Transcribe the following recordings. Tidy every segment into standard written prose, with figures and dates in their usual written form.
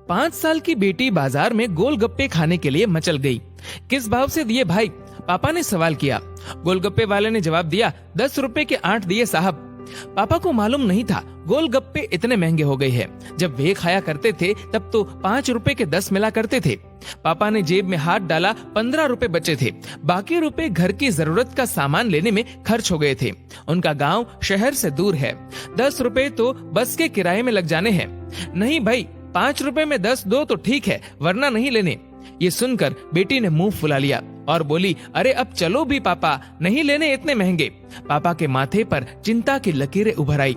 5 साल की बेटी बाजार में गोलगप्पे खाने के लिए मचल गई। किस भाव से दिए भाई? पापा ने सवाल किया। गोलगप्पे वाले ने जवाब दिया, 10 रुपए के 8 दिए साहब। पापा को मालूम नहीं था गोलगप्पे इतने महंगे हो गए हैं। जब वे खाया करते थे तब तो 5 रुपए के 10 मिला करते थे। पापा ने जेब में हाथ डाला, 15 रुपए बचे थे। बाकी रुपए घर की जरूरत का सामान लेने में खर्च हो गए थे। उनका गांव शहर से दूर है। 10 रुपए तो बस के किराए में लग जाने हैं। नहीं भाई, 5 रुपए में 10 दो तो ठीक है, वरना नहीं लेने। ये सुनकर बेटी ने मुंह फुला लिया और बोली, अरे अब चलो भी पापा, नहीं लेने इतने महंगे। पापा के माथे पर चिंता की लकीरें उभर आई।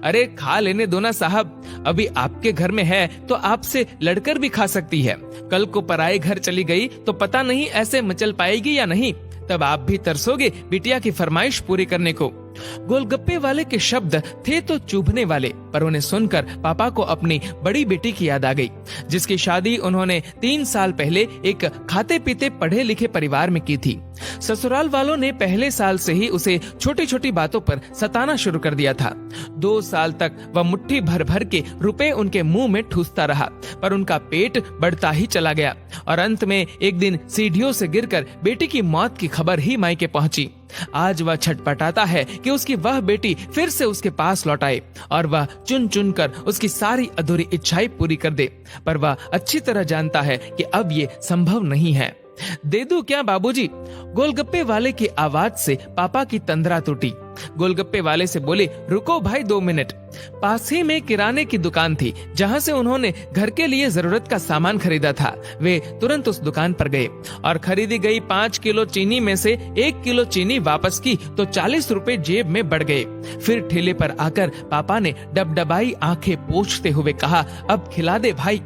अरे खा लेने दो ना साहब, अभी आपके घर में है तो आपसे लड़कर भी खा सकती है। कल को पराए घर चली गई तो पता नहीं ऐसे मचल पाएगी या नहीं, तब आप भी तरसोगे बिटिया की फरमाइश पूरी करने को। गोलगप्पे वाले के शब्द थे तो चुभने वाले, पर उन्हें सुनकर पापा को अपनी बड़ी बेटी की याद आ गई, जिसकी शादी उन्होंने 3 साल पहले एक खाते पीते पढ़े लिखे परिवार में की थी। ससुराल वालों ने पहले साल से ही उसे छोटी छोटी बातों पर सताना शुरू कर दिया था। 2 साल तक वह मुट्ठी भर भर के रुपए उनके मुंह में ठूसता रहा, पर उनका पेट बढ़ता ही चला गया और अंत में एक दिन सीढ़ियों से गिरकर बेटी की मौत की खबर ही मायके पहुंची। आज वह छटपटाता है कि उसकी वह बेटी फिर से उसके पास लौट आए और वह चुन चुन कर उसकी सारी अधूरी इच्छाएं पूरी कर दे, पर वह अच्छी तरह जानता है कि अब ये संभव नहीं है। दे दूं क्या बाबूजी? गोलगप्पे वाले की आवाज से पापा की तंद्रा टूटी। गोलगप्पे वाले से बोले, रुको भाई 2 मिनट। पास ही में किराने की दुकान थी जहां से उन्होंने घर के लिए जरूरत का सामान खरीदा था। वे तुरंत उस दुकान पर गए और खरीदी गई 5 किलो चीनी में से 1 किलो चीनी वापस की तो 40 रुपए जेब में बढ़ गए। फिर ठेले पर आकर पापा ने डबडबाई आंखें पोंछते हुए कहा, अब खिला दे भाई।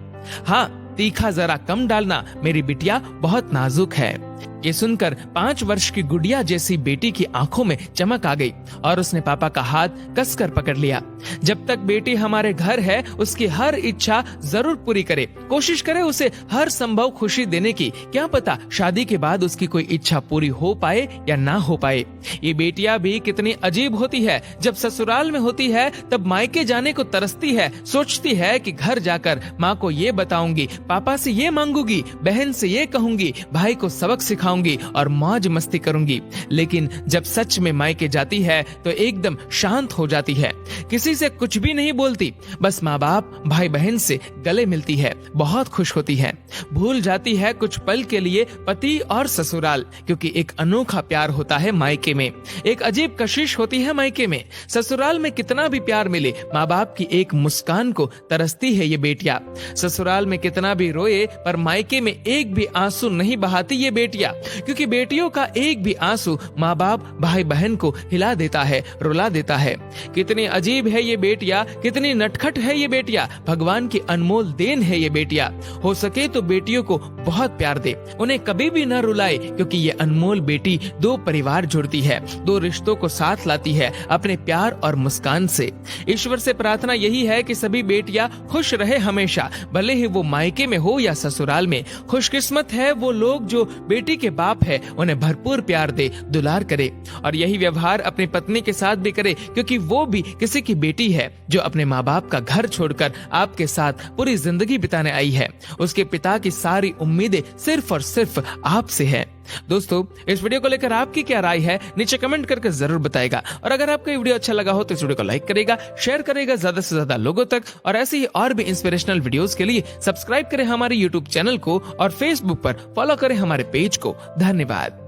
हाँ, तीखा जरा कम डालना, मेरी बिटिया बहुत नाजुक है। ये सुनकर 5 वर्ष की गुड़िया जैसी बेटी की आंखों में चमक आ गई और उसने पापा का हाथ कसकर पकड़ लिया। जब तक बेटी हमारे घर है उसकी हर इच्छा जरूर पूरी करे, कोशिश करे उसे हर संभव खुशी देने की। क्या पता शादी के बाद उसकी कोई इच्छा पूरी हो पाए या ना हो पाए। ये बेटियां भी कितनी अजीब होती है। जब ससुराल में होती है तब मायके जाने को तरसती है, सोचती है कि घर जाकर माँ को ये बताऊंगी, पापा से ये मांगूंगी, बहन से ये कहूंगी, भाई को सबक सिखाऊंगी और मौज मस्ती करूंगी। लेकिन जब सच में मायके जाती है तो एकदम शांत हो जाती है, किसी से कुछ भी नहीं बोलती, बस माँ बाप भाई बहन से गले मिलती है, बहुत खुश होती है। भूल जाती है कुछ पल के लिए पति और ससुराल, क्योंकि एक अनोखा प्यार होता है मायके में, एक अजीब कशिश होती है मायके में। ससुराल में कितना भी प्यार मिले, माँ बाप की एक मुस्कान को तरसती है ये बेटियां। ससुराल में कितना भी रोए पर मायके में एक भी आंसू नहीं बहाती ये बेटियां, क्योंकि बेटियों का एक भी आंसू माँ बाप भाई बहन को हिला देता है, रुला देता है। कितनी अजीब है ये बेटियां, कितनी नटखट है ये बेटियां, भगवान की अनमोल देन है ये बेटियां। हो सके तो बेटियों को बहुत प्यार दे, उन्हें कभी भी न रुलाए, क्योंकि ये अनमोल बेटी 2 परिवार जोड़ती है, 2 रिश्तों को साथ लाती है अपने प्यार और मुस्कान से। ईश्वर से प्रार्थना यही है कि सभी बेटियां खुश रहे हमेशा, भले ही वो मायके में हो या ससुराल में। खुशकिस्मत है वो लोग जो बेटी के बाप है, उन्हें भरपूर प्यार दे, दुलार करे, और यही व्यवहार अपनी पत्नी के साथ भी करे, क्योंकि वो भी किसी की बेटी है जो अपने माँ बाप का घर छोड़कर आपके साथ पूरी जिंदगी बिताने आई है। उसके पिता की सारी उम्मीदें सिर्फ और सिर्फ आपसे है। दोस्तों, इस वीडियो को लेकर आपकी क्या राय है नीचे कमेंट करके जरूर बताएगा, और अगर आपको ये वीडियो अच्छा लगा हो तो इस वीडियो को लाइक करेगा, शेयर करेगा ज्यादा से ज्यादा लोगों तक, और ऐसे ही और भी इंस्पिरेशनल वीडियोस के लिए सब्सक्राइब करें हमारे यूट्यूब चैनल को और फेसबुक पर फॉलो करें हमारे पेज को। धन्यवाद।